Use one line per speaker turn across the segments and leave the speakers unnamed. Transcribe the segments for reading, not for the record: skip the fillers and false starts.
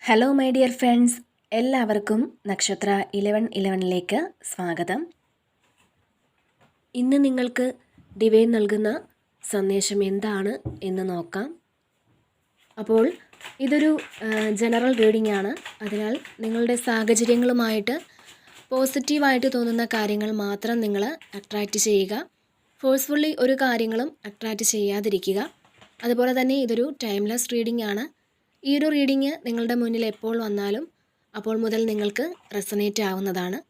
Hello my dear friends, എല്ലാവർക്കും നക്ഷത്ര 1111ലേക്ക് സ്വാഗതം. ഇന്ന് നിങ്ങൾക്ക് ഡിവൈൻ നൽകുന്ന സന്ദേശം എന്താണ് എന്ന് നോക്കാം. അപ്പോൾ ഇതൊരു ജനറൽ റീഡിംഗ് ആണ്. അതിനാൽ നിങ്ങളുടെ സാഹചര്യങ്ങളുമായിട്ട് പോസിറ്റീവായിട്ട് തോന്നുന്ന കാര്യങ്ങൾ മാത്രം നിങ്ങൾ അട്രാക്റ്റ് ചെയ്യുക. ഫോഴ്സ്ഫുള്ളി ഒരു കാര്യങ്ങളും അട്രാക്റ്റ് ചെയ്യാതിരിക്കുക. അതുപോലെ തന്നെ ഇതൊരു ടൈംലെസ് റീഡിംഗ് ആണ്. ഈ ഒരു റീഡിങ് നിങ്ങളുടെ മുന്നിൽ എപ്പോൾ വന്നാലും അപ്പോൾ മുതൽ നിങ്ങൾക്ക് റെസനേറ്റ് ആവുന്നതാണ്.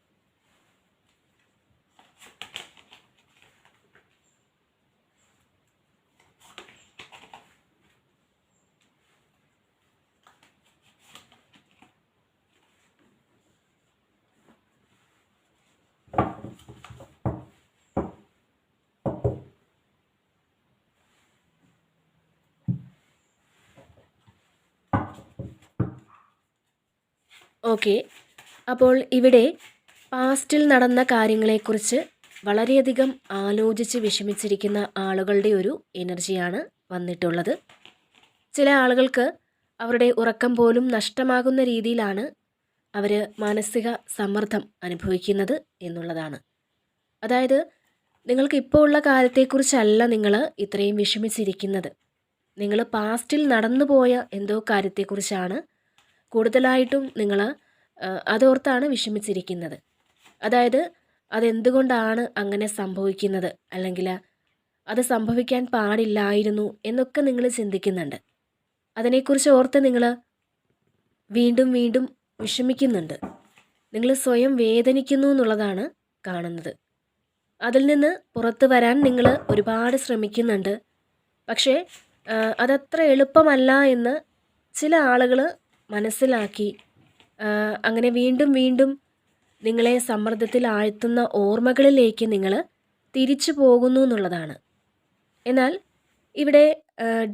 ഓക്കെ, അപ്പോൾ ഇവിടെ പാസ്റ്റിൽ നടന്ന കാര്യങ്ങളെക്കുറിച്ച് വളരെയധികം ആലോചിച്ച് വിഷമിച്ചിരിക്കുന്ന ആളുകളുടെ ഒരു എനർജിയാണ് വന്നിട്ടുള്ളത്. ചില ആളുകൾക്ക് അവരുടെ ഉറക്കം പോലും നഷ്ടമാകുന്ന രീതിയിലാണ് അവർ മാനസിക സമ്മർദ്ദം അനുഭവിക്കുന്നത് എന്നുള്ളതാണ്. അതായത് നിങ്ങൾക്ക് ഇപ്പോൾ ഉള്ള കാര്യത്തെക്കുറിച്ചല്ല നിങ്ങൾ ഇത്രയും വിഷമിച്ചിരിക്കുന്നത്. നിങ്ങൾ പാസ്റ്റിൽ നടന്നുപോയ എന്തോ കാര്യത്തെക്കുറിച്ചാണ് കൂടുതലായിട്ടും നിങ്ങൾ അതോർത്താണ് വിഷമിച്ചിരിക്കുന്നത്. അതായത് അതെന്തുകൊണ്ടാണ് അങ്ങനെ സംഭവിക്കുന്നത്, അല്ലെങ്കിൽ അത് സംഭവിക്കാൻ പാടില്ലായിരുന്നു എന്നൊക്കെ നിങ്ങൾ ചിന്തിക്കുന്നുണ്ട്. അതിനെക്കുറിച്ച് ഓർത്ത് നിങ്ങൾ വീണ്ടും വീണ്ടും വിഷമിക്കുന്നുണ്ട്. നിങ്ങൾ സ്വയം വേദനിക്കുന്നു എന്നുള്ളതാണ് കാണുന്നത്. അതിൽ നിന്ന് പുറത്തു വരാൻ നിങ്ങൾ ഒരുപാട് ശ്രമിക്കുന്നുണ്ട്. പക്ഷേ അതത്ര എളുപ്പമല്ല എന്ന് ചില ആളുകൾ മനസ്സിലാക്കി അങ്ങനെ വീണ്ടും വീണ്ടും നിങ്ങളെ സമ്മർദ്ദത്തിൽ ആഴ്ത്തുന്ന ഓർമ്മകളിലേക്ക് നിങ്ങൾ തിരിച്ചു പോകുന്നു എന്നുള്ളതാണ്. എന്നാൽ ഇവിടെ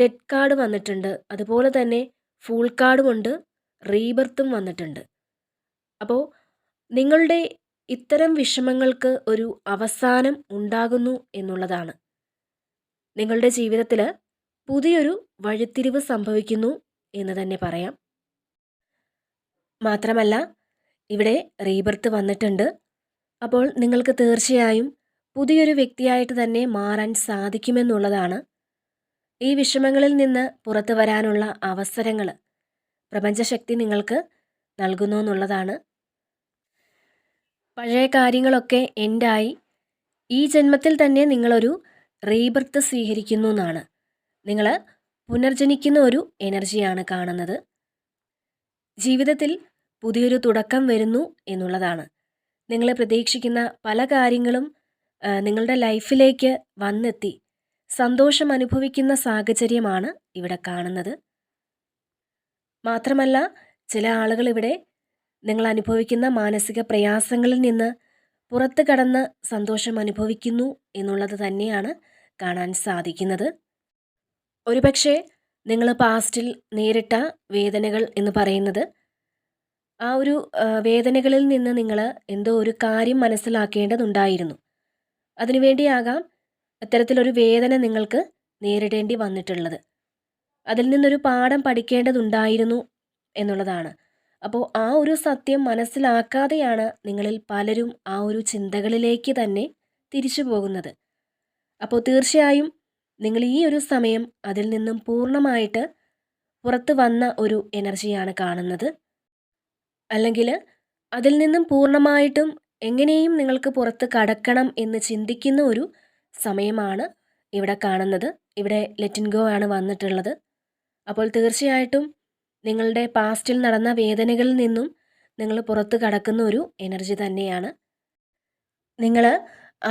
ഡെഡ് കാർഡ് വന്നിട്ടുണ്ട്, അതുപോലെ തന്നെ ഫൂൾ കാർഡുമുണ്ട്, റീബർത്തും വന്നിട്ടുണ്ട്. അപ്പോൾ നിങ്ങളുടെ ഇത്തരം വിഷമങ്ങൾക്ക് ഒരു അവസാനം ഉണ്ടാകുന്നു എന്നുള്ളതാണ്. നിങ്ങളുടെ ജീവിതത്തിൽ പുതിയൊരു വഴിത്തിരിവ് സംഭവിക്കുന്നു എന്ന് തന്നെ പറയാം. മാത്രമല്ല ഇവിടെ റീബർത്ത് വന്നിട്ടുണ്ട്. അപ്പോൾ നിങ്ങൾക്ക് തീർച്ചയായും പുതിയൊരു വ്യക്തിയായിട്ട് തന്നെ മാറാൻ സാധിക്കുമെന്നുള്ളതാണ്. ഈ വിഷമങ്ങളിൽ നിന്ന് പുറത്തു വരാനുള്ള അവസരങ്ങൾ പ്രപഞ്ചശക്തി നിങ്ങൾക്ക് നൽകുന്നു എന്നുള്ളതാണ്. പഴയ കാര്യങ്ങളൊക്കെ എൻഡായി ഈ ജന്മത്തിൽ തന്നെ നിങ്ങളൊരു റീബർത്ത് സ്വീകരിക്കുന്നു എന്നാണ്. നിങ്ങൾ പുനർജനിക്കുന്ന ഒരു എനർജിയാണ് കാണുന്നത്. ജീവിതത്തിൽ പുതിയൊരു തുടക്കം വരുന്നു എന്നുള്ളതാണ്. നിങ്ങൾ പ്രതീക്ഷിക്കുന്ന പല കാര്യങ്ങളും നിങ്ങളുടെ ലൈഫിലേക്ക് വന്നെത്തി സന്തോഷം അനുഭവിക്കുന്ന സാഹചര്യമാണ് ഇവിടെ കാണുന്നത്. മാത്രമല്ല ചില ആളുകൾ ഇവിടെ നിങ്ങൾ അനുഭവിക്കുന്ന മാനസിക പ്രയാസങ്ങളിൽ നിന്ന് പുറത്ത് കടന്ന് സന്തോഷം അനുഭവിക്കുന്നു എന്നുള്ളത് തന്നെയാണ് കാണാൻ സാധിക്കുന്നത്. ഒരുപക്ഷെ നിങ്ങൾ പാസ്റ്റിൽ നേരിട്ട വേദനകൾ എന്ന് പറയുന്നത് ആ ഒരു വേദനകളിൽ നിന്ന് നിങ്ങൾ എന്തോ ഒരു കാര്യം മനസ്സിലാക്കേണ്ടതുണ്ടായിരുന്നു. അതിനുവേണ്ടിയാകാം അത്തരത്തിലൊരു വേദന നിങ്ങൾക്ക് നേരിടേണ്ടി വന്നിട്ടുള്ളത്. അതിൽ നിന്നൊരു പാഠം പഠിക്കേണ്ടതുണ്ടായിരുന്നു എന്നുള്ളതാണ്. അപ്പോൾ ആ ഒരു സത്യം മനസ്സിലാക്കാതെയാണ് നിങ്ങളിൽ പലരും ആ ഒരു ചിന്തകളിലേക്ക് തന്നെ തിരിച്ചു പോകുന്നത്. അപ്പോൾ തീർച്ചയായും നിങ്ങൾ ഈ ഒരു സമയം അതിൽ നിന്നും പൂർണ്ണമായിട്ട് പുറത്ത് വന്ന ഒരു എനർജിയാണ് കാണുന്നത്. അല്ലെങ്കിൽ അതിൽ നിന്നും പൂർണ്ണമായിട്ടും എങ്ങനെയും നിങ്ങൾക്ക് പുറത്ത് കടക്കണം എന്ന് ചിന്തിക്കുന്ന ഒരു സമയമാണ് ഇവിടെ കാണുന്നത്. ഇവിടെ ലെറ്റിൻ ഗോ ആണ് വന്നിട്ടുള്ളത്. അപ്പോൾ തീർച്ചയായിട്ടും നിങ്ങളുടെ പാസ്റ്റിൽ നടന്ന വേദനകളിൽ നിന്നും നിങ്ങൾ പുറത്ത് കടക്കുന്ന ഒരു എനർജി തന്നെയാണ്. നിങ്ങൾ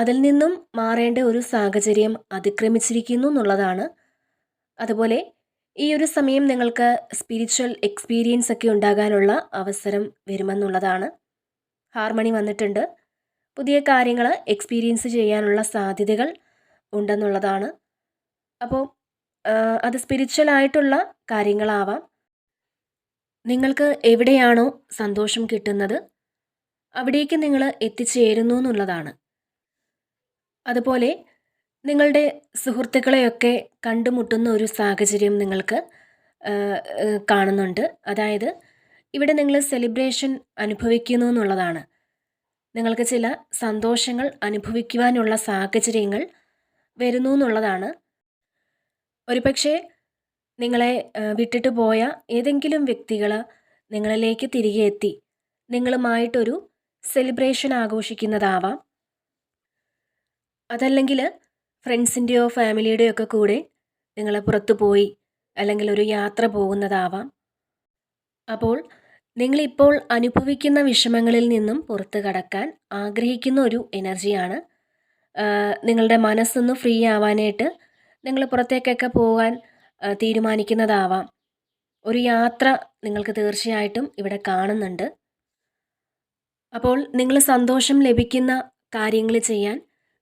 അതിൽ നിന്നും മാറേണ്ട ഒരു സാഹചര്യം അതിക്രമിച്ചിരിക്കുന്നു എന്നുള്ളതാണ്. അതുപോലെ ഈ ഒരു സമയം നിങ്ങൾക്ക് സ്പിരിച്വൽ എക്സ്പീരിയൻസ് ഒക്കെ ഉണ്ടാകാനുള്ള അവസരം വരുമെന്നുള്ളതാണ്. ഹാർമണി വന്നിട്ടുണ്ട്. പുതിയ കാര്യങ്ങൾ എക്സ്പീരിയൻസ് ചെയ്യാനുള്ള സാധ്യതകൾ ഉണ്ടെന്നുള്ളതാണ്. അപ്പോൾ അത് സ്പിരിച്വൽ ആയിട്ടുള്ള കാര്യങ്ങളാവാം. നിങ്ങൾക്ക് എവിടെയാണോ സന്തോഷം കിട്ടുന്നത് അവിടേക്ക് നിങ്ങൾ എത്തിച്ചേരുന്നു എന്നുള്ളതാണ്. അതുപോലെ നിങ്ങളുടെ സുഹൃത്തുക്കളെയൊക്കെ കണ്ടുമുട്ടുന്ന ഒരു സാഹചര്യം നിങ്ങൾക്ക് കാണുന്നുണ്ട്. അതായത് ഇവിടെ നിങ്ങൾ സെലിബ്രേഷൻ അനുഭവിക്കുന്നു എന്നുള്ളതാണ്. നിങ്ങൾക്ക് ചില സന്തോഷങ്ങൾ അനുഭവിക്കുവാനുള്ള സാഹചര്യങ്ങൾ വരുന്നു എന്നുള്ളതാണ്. ഒരുപക്ഷെ നിങ്ങളെ വിട്ടിട്ട് പോയ ഏതെങ്കിലും വ്യക്തികൾ നിങ്ങളിലേക്ക് തിരികെ എത്തി നിങ്ങളുമായിട്ടൊരു സെലിബ്രേഷൻ ആഘോഷിക്കുന്നതാവാം. അതല്ലെങ്കിൽ ഫ്രണ്ട്സിൻ്റെയോ ഫാമിലിയുടെയോ ഒക്കെ കൂടെ നിങ്ങൾ പുറത്തു പോയി അല്ലെങ്കിൽ ഒരു യാത്ര പോകുന്നതാവാം. അപ്പോൾ നിങ്ങളിപ്പോൾ അനുഭവിക്കുന്ന വിഷമങ്ങളിൽ നിന്നും പുറത്ത് കടക്കാൻ ആഗ്രഹിക്കുന്ന ഒരു എനർജിയാണ്. നിങ്ങളുടെ മനസ്സൊന്ന് ഫ്രീ ആവാനായിട്ട് നിങ്ങൾ പുറത്തേക്കൊക്കെ പോകാൻ തീരുമാനിക്കുന്നതാവാം. ഒരു യാത്ര നിങ്ങൾക്ക് തീർച്ചയായിട്ടും ഇവിടെ കാണുന്നുണ്ട്. അപ്പോൾ നിങ്ങൾ സന്തോഷം ലഭിക്കുന്ന കാര്യങ്ങൾ ചെയ്യാൻ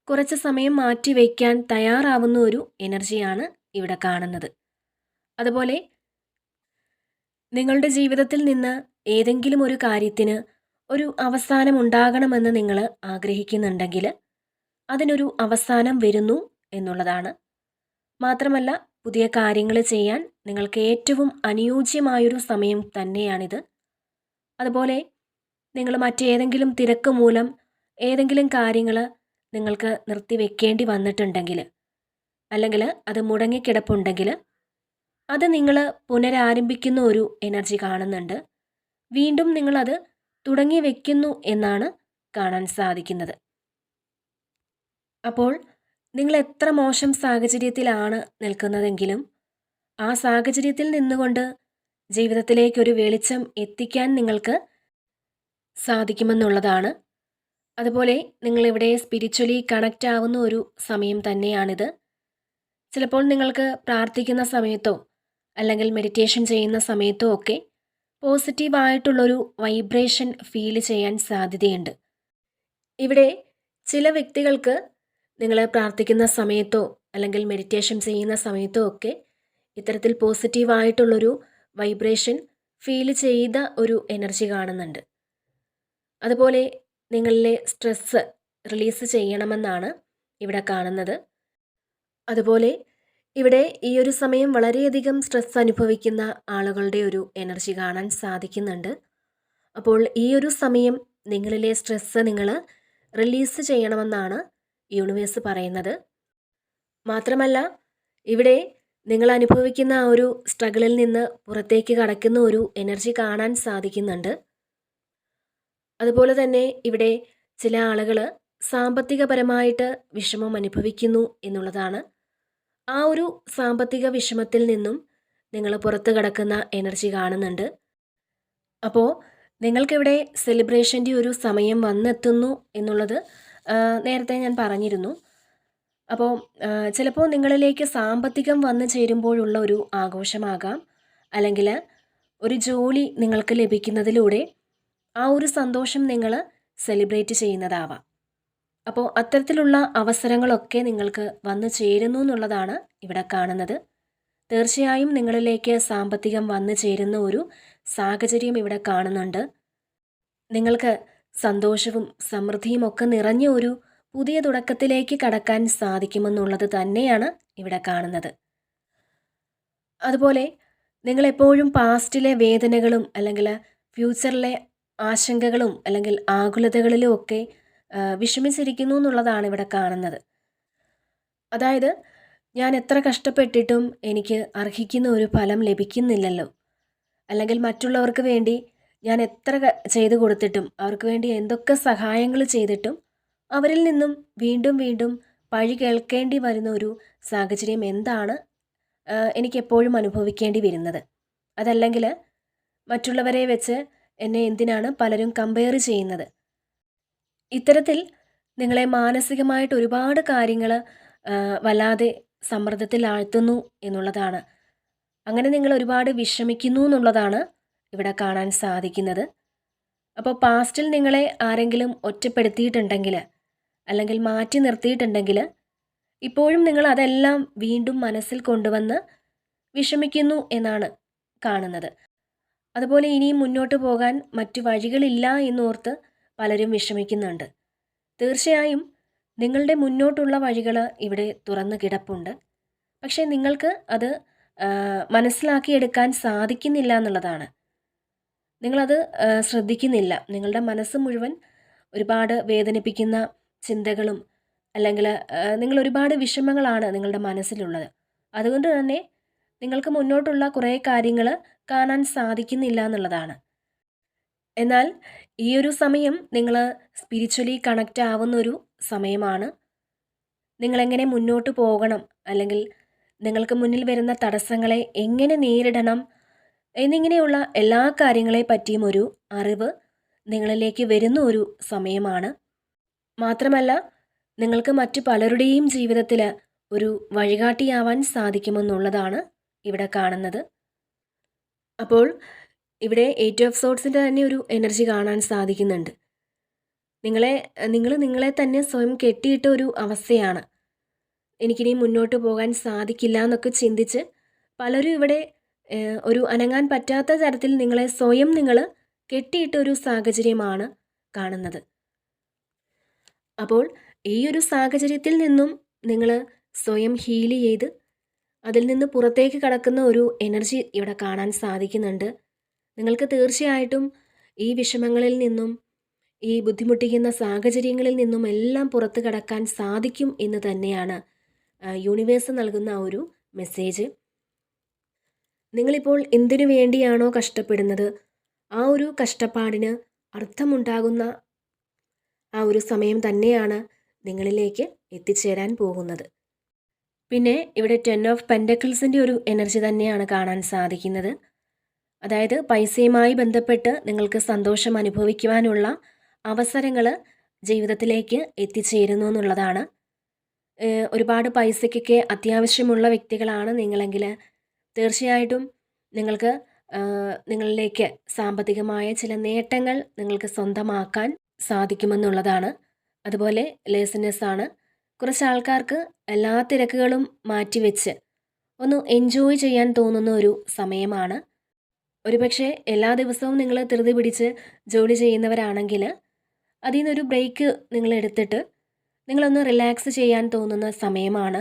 കുറച്ച് സമയം മാറ്റിവെക്കാൻ തയ്യാറാവുന്ന ഒരു എനർജിയാണ് ഇവിടെ കാണുന്നത്. അതുപോലെ നിങ്ങളുടെ ജീവിതത്തിൽ നിന്ന് ഏതെങ്കിലും ഒരു കാര്യത്തിന് ഒരു അവസാനം ഉണ്ടാകണമെന്ന് നിങ്ങൾ ആഗ്രഹിക്കുന്നുണ്ടെങ്കിൽ അതിനൊരു അവസാനം വരുന്നു എന്നുള്ളതാണ്. മാത്രമല്ല പുതിയ കാര്യങ്ങൾ ചെയ്യാൻ നിങ്ങൾക്ക് ഏറ്റവും അനുയോജ്യമായൊരു സമയം തന്നെയാണിത്. അതുപോലെ നിങ്ങൾ മറ്റേതെങ്കിലും തിരക്ക് മൂലം ഏതെങ്കിലും കാര്യങ്ങൾ നിങ്ങൾക്ക് നിർത്തിവെക്കേണ്ടി വന്നിട്ടുണ്ടെങ്കിൽ അല്ലെങ്കിൽ അത് മുടങ്ങിക്കിടപ്പുണ്ടെങ്കിൽ അത് നിങ്ങൾ പുനരാരംഭിക്കുന്ന ഒരു എനർജി കാണുന്നുണ്ട്. വീണ്ടും നിങ്ങളത് തുടങ്ങി വയ്ക്കുന്നു എന്നാണ് കാണാൻ സാധിക്കുന്നത്. അപ്പോൾ നിങ്ങൾ എത്ര മോശം സാഹചര്യത്തിലാണ് നിൽക്കുന്നതെങ്കിലും ആ സാഹചര്യത്തിൽ നിന്നുകൊണ്ട് ജീവിതത്തിലേക്കൊരു വെളിച്ചം എത്തിക്കാൻ നിങ്ങൾക്ക് സാധിക്കുമെന്നുള്ളതാണ്. അതുപോലെ നിങ്ങളിവിടെ സ്പിരിച്വലി കണക്റ്റ് ആവുന്ന ഒരു സമയം തന്നെയാണിത്. ചിലപ്പോൾ നിങ്ങൾക്ക് പ്രാർത്ഥിക്കുന്ന സമയത്തോ അല്ലെങ്കിൽ മെഡിറ്റേഷൻ ചെയ്യുന്ന സമയത്തോ ഒക്കെ പോസിറ്റീവായിട്ടുള്ളൊരു വൈബ്രേഷൻ ഫീൽ ചെയ്യാൻ സാധ്യതയുണ്ട്. ഇവിടെ ചില വ്യക്തികൾക്ക് നിങ്ങൾ പ്രാർത്ഥിക്കുന്ന സമയത്തോ അല്ലെങ്കിൽ മെഡിറ്റേഷൻ ചെയ്യുന്ന സമയത്തോ ഒക്കെ ഇത്തരത്തിൽ പോസിറ്റീവായിട്ടുള്ളൊരു വൈബ്രേഷൻ ഫീൽ ചെയ്ത ഒരു എനർജി കാണുന്നുണ്ട്. അതുപോലെ നിങ്ങളിലെ സ്ട്രെസ്സ് റിലീസ് ചെയ്യണമെന്നാണ് ഇവിടെ കാണുന്നത്. അതുപോലെ ഇവിടെ ഈ ഒരു സമയം വളരെയധികം സ്ട്രെസ് അനുഭവിക്കുന്ന ആളുകളുടെ ഒരു എനർജി കാണാൻ സാധിക്കുന്നുണ്ട്. അപ്പോൾ ഈ ഒരു സമയം നിങ്ങളിലെ സ്ട്രെസ്സ് നിങ്ങൾ റിലീസ് ചെയ്യണമെന്നാണ് യൂണിവേഴ്സ് പറയുന്നത്. മാത്രമല്ല ഇവിടെ നിങ്ങൾ അനുഭവിക്കുന്ന ആ ഒരു സ്ട്രഗിളിൽ നിന്ന് പുറത്തേക്ക് കടക്കുന്ന ഒരു എനർജി കാണാൻ സാധിക്കുന്നുണ്ട്. അതുപോലെ തന്നെ ഇവിടെ ചില ആളുകൾ സാമ്പത്തികപരമായിട്ട് വിഷമം അനുഭവിക്കുന്നു എന്നുള്ളതാണ്. ആ ഒരു സാമ്പത്തിക വിഷമത്തിൽ നിന്നും നിങ്ങൾ പുറത്ത് കടക്കുന്ന എനർജി കാണുന്നുണ്ട്. അപ്പോൾ നിങ്ങൾക്കിവിടെ സെലിബ്രേഷൻ്റെ ഒരു സമയം വന്നെത്തുന്നു എന്നുള്ളത് നേരത്തെ ഞാൻ പറഞ്ഞിരുന്നു. അപ്പോൾ ചിലപ്പോൾ നിങ്ങളിലേക്ക് സാമ്പത്തികം വന്നു ചേരുമ്പോഴുള്ള ഒരു ആഘോഷമാകാം, അല്ലെങ്കിൽ ഒരു ജോലി നിങ്ങൾക്ക് ലഭിക്കുന്നതിലൂടെ ആ ഒരു സന്തോഷം നിങ്ങൾ സെലിബ്രേറ്റ് ചെയ്യുന്നതാവാം. അപ്പോൾ അത്തരത്തിലുള്ള അവസരങ്ങളൊക്കെ നിങ്ങൾക്ക് വന്നു ചേരുന്നു എന്നുള്ളതാണ് ഇവിടെ കാണുന്നത്. തീർച്ചയായും നിങ്ങളിലേക്ക് സാമ്പത്തികം വന്നു ചേരുന്ന ഒരു സാഹചര്യം ഇവിടെ കാണുന്നുണ്ട്. നിങ്ങൾക്ക് സന്തോഷവും സമൃദ്ധിയും ഒക്കെ നിറഞ്ഞ ഒരു പുതിയ തുടക്കത്തിലേക്ക് കടക്കാൻ സാധിക്കുമെന്നുള്ളത് തന്നെയാണ് ഇവിടെ കാണുന്നത്. അതുപോലെ നിങ്ങളെപ്പോഴും പാസ്റ്റിലെ വേദനകളും അല്ലെങ്കിൽ ഫ്യൂച്ചറിലെ ആശങ്കകളും അല്ലെങ്കിൽ ആകുലതകളിലും ഒക്കെ വിഷമിച്ചിരിക്കുന്നു എന്നുള്ളതാണ് ഇവിടെ കാണുന്നത്. അതായത് ഞാൻ എത്ര കഷ്ടപ്പെട്ടിട്ടും എനിക്ക് അർഹിക്കുന്ന ഒരു ഫലം ലഭിക്കുന്നില്ലല്ലോ, അല്ലെങ്കിൽ മറ്റുള്ളവർക്ക് വേണ്ടി ഞാൻ എത്ര ചെയ്തു കൊടുത്തിട്ടും അവർക്ക് വേണ്ടി എന്തൊക്കെ സഹായങ്ങൾ ചെയ്തിട്ടും അവരിൽ നിന്നും വീണ്ടും വീണ്ടും പഴി കേൾക്കേണ്ടി വരുന്ന ഒരു സാഹചര്യം എന്താണ് എനിക്കെപ്പോഴും അനുഭവിക്കേണ്ടി വരുന്നത്? അതല്ലെങ്കിൽ മറ്റുള്ളവരെ വെച്ച് എന്നെ എന്തിനാണ് പലരും കമ്പയർ ചെയ്യുന്നത്? ഇത്തരത്തിൽ നിങ്ങളെ മാനസികമായിട്ട് ഒരുപാട് കാര്യങ്ങൾ വല്ലാതെ സമ്മർദ്ദത്തിലാഴ്ത്തുന്നു എന്നുള്ളതാണ്. അങ്ങനെ നിങ്ങൾ ഒരുപാട് വിഷമിക്കുന്നു എന്നുള്ളതാണ് ഇവിടെ കാണാൻ സാധിക്കുന്നത്. അപ്പോൾ പാസ്റ്റിൽ നിങ്ങളെ ആരെങ്കിലും ഒറ്റപ്പെടുത്തിയിട്ടുണ്ടെങ്കിൽ അല്ലെങ്കിൽ മാറ്റി നിർത്തിയിട്ടുണ്ടെങ്കിൽ ഇപ്പോഴും നിങ്ങൾ അതെല്ലാം വീണ്ടും മനസ്സിൽ കൊണ്ടുവന്ന് വിഷമിക്കുന്നു എന്നാണ് കാണുന്നത്. അതുപോലെ ഇനിയും മുന്നോട്ട് പോകാൻ മറ്റു വഴികളില്ല എന്നോർത്ത് പലരും വിഷമിക്കുന്നുണ്ട്. തീർച്ചയായും നിങ്ങളുടെ മുന്നോട്ടുള്ള വഴികൾ ഇവിടെ തുറന്നു കിടപ്പുണ്ട്. പക്ഷേ നിങ്ങൾക്ക് അത് മനസ്സിലാക്കിയെടുക്കാൻ സാധിക്കുന്നില്ല എന്നുള്ളതാണ്. നിങ്ങളത് ശ്രദ്ധിക്കുന്നില്ല. നിങ്ങളുടെ മനസ്സ് മുഴുവൻ ഒരുപാട് വേദനിപ്പിക്കുന്ന ചിന്തകളും അല്ലെങ്കിൽ നിങ്ങൾ ഒരുപാട് വിഷമങ്ങളാണ് നിങ്ങളുടെ മനസ്സിലുള്ളത്. അതുകൊണ്ട് തന്നെ നിങ്ങൾക്ക് മുന്നോട്ടുള്ള കുറേ കാര്യങ്ങൾ കാണാൻ സാധിക്കുന്നില്ല എന്നുള്ളതാണ്. എന്നാൽ ഈ ഒരു സമയം നിങ്ങൾ സ്പിരിച്വലി കണക്റ്റ് ആവുന്ന ഒരു സമയമാണ്. നിങ്ങളെങ്ങനെ മുന്നോട്ട് പോകണം, അല്ലെങ്കിൽ നിങ്ങൾക്ക് മുന്നിൽ വരുന്ന തടസ്സങ്ങളെ എങ്ങനെ നേരിടണം എന്നിങ്ങനെയുള്ള എല്ലാ കാര്യങ്ങളെ പറ്റിയും ഒരു അറിവ് നിങ്ങളിലേക്ക് വരുന്ന ഒരു സമയമാണ്. മാത്രമല്ല, നിങ്ങൾക്ക് മറ്റു പലരുടെയും ജീവിതത്തിൽ ഒരു വഴികാട്ടിയാവാൻ സാധിക്കുമെന്നുള്ളതാണ് ഇവിടെ കാണുന്നത്. അപ്പോൾ ഇവിടെ 8 ഓഫ് സോർട്സിൻ്റെ തന്നെ ഒരു എനർജി കാണാൻ സാധിക്കുന്നുണ്ട്. നിങ്ങൾ നിങ്ങളെ തന്നെ സ്വയം കെട്ടിയിട്ട ഒരു അവസ്ഥയാണ്. എനിക്കിനി മുന്നോട്ട് പോകാൻ സാധിക്കില്ല എന്നൊക്കെ ചിന്തിച്ച് പലരും ഇവിടെ ഒരു അനങ്ങാൻ പറ്റാത്ത തരത്തിൽ നിങ്ങളെ സ്വയം നിങ്ങൾ കെട്ടിയിട്ട ഒരു സാഹചര്യമാണ് കാണുന്നത്. അപ്പോൾ ഈ ഒരു സാഹചര്യത്തിൽ നിന്നും നിങ്ങൾ സ്വയം ഹീൽ ചെയ്ത് അതിൽ നിന്ന് പുറത്തേക്ക് കടക്കുന്ന ഒരു എനർജി ഇവിടെ കാണാൻ സാധിക്കുന്നുണ്ട്. നിങ്ങൾക്ക് തീർച്ചയായിട്ടും ഈ വിഷമങ്ങളിൽ നിന്നും ഈ ബുദ്ധിമുട്ടിക്കുന്ന സാഹചര്യങ്ങളിൽ നിന്നും എല്ലാം പുറത്ത് കടക്കാൻ സാധിക്കും എന്ന് തന്നെയാണ് യൂണിവേഴ്സ് നൽകുന്ന ഒരു മെസ്സേജ്. നിങ്ങളിപ്പോൾ എന്തിനു വേണ്ടിയാണോ കഷ്ടപ്പെടുന്നത്, ആ ഒരു കഷ്ടപ്പാടിന് അർത്ഥമുണ്ടാകുന്ന ആ ഒരു സമയം തന്നെയാണ് നിങ്ങളിലേക്ക് എത്തിച്ചേരാൻ പോകുന്നത്. പിന്നെ ഇവിടെ 10 ഓഫ് പെൻറ്റക്കിൾസിൻ്റെ ഒരു എനർജി തന്നെയാണ് കാണാൻ സാധിക്കുന്നത്. അതായത് പൈസയുമായി ബന്ധപ്പെട്ട് നിങ്ങൾക്ക് സന്തോഷം അനുഭവിക്കുവാനുള്ള അവസരങ്ങൾ ജീവിതത്തിലേക്ക് എത്തിച്ചേരുന്നു എന്നുള്ളതാണ്. ഒരുപാട് പൈസയ്ക്കൊക്കെ അത്യാവശ്യമുള്ള വ്യക്തികളാണ് നിങ്ങളെങ്കിൽ തീർച്ചയായിട്ടും നിങ്ങൾക്ക് നിങ്ങളിലേക്ക് സാമ്പത്തികമായ ചില നേട്ടങ്ങൾ നിങ്ങൾക്ക് സ്വന്തമാക്കാൻ സാധിക്കുമെന്നുള്ളതാണ്. അതുപോലെ ലേസിനെസ്സാണ്. കുറച്ച് ആൾക്കാർക്ക് എല്ലാ തിരക്കുകളും മാറ്റിവെച്ച് ഒന്ന് എൻജോയ് ചെയ്യാൻ തോന്നുന്ന ഒരു സമയമാണ്. ഒരുപക്ഷെ എല്ലാ ദിവസവും നിങ്ങൾ ധൃതി പിടിച്ച് ജോലി ചെയ്യുന്നവരാണെങ്കിൽ അതിൽ നിന്നൊരു ബ്രേക്ക് നിങ്ങൾ എടുത്തിട്ട് നിങ്ങളൊന്ന് റിലാക്സ് ചെയ്യാൻ തോന്നുന്ന സമയമാണ്.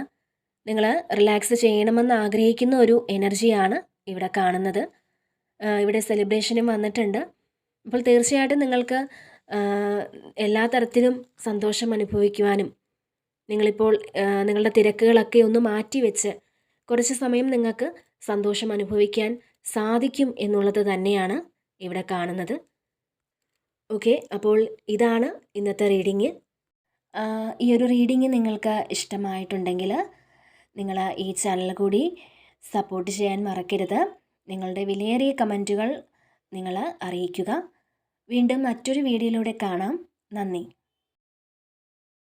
നിങ്ങൾ റിലാക്സ് ചെയ്യണമെന്ന് ആഗ്രഹിക്കുന്ന ഒരു എനർജിയാണ് ഇവിടെ കാണുന്നത്. ഇവിടെ സെലിബ്രേഷനും വന്നിട്ടുണ്ട്. അപ്പോൾ തീർച്ചയായിട്ടും നിങ്ങൾക്ക് എല്ലാ തരത്തിലും സന്തോഷം അനുഭവിക്കുവാനും നിങ്ങളിപ്പോൾ നിങ്ങളുടെ തിരക്കുകളൊക്കെ ഒന്ന് മാറ്റിവെച്ച് കുറച്ച് സമയം നിങ്ങൾക്ക് സന്തോഷം അനുഭവിക്കാൻ സാധിക്കും എന്നുള്ളത് തന്നെയാണ് ഇവിടെ കാണുന്നത്. ഓക്കെ, അപ്പോൾ ഇതാണ് ഇന്നത്തെ റീഡിങ്. ഈ ഒരു റീഡിങ് നിങ്ങൾക്ക് ഇഷ്ടമായിട്ടുണ്ടെങ്കിൽ നിങ്ങൾ ഈ ചാനൽ കൂടി സപ്പോർട്ട് ചെയ്യാൻ മറക്കരുത്. നിങ്ങളുടെ വിലയേറിയ കമൻറ്റുകൾ നിങ്ങൾ അറിയിക്കുക. വീണ്ടും മറ്റൊരു വീഡിയോയിലൂടെ കാണാം. നന്ദി.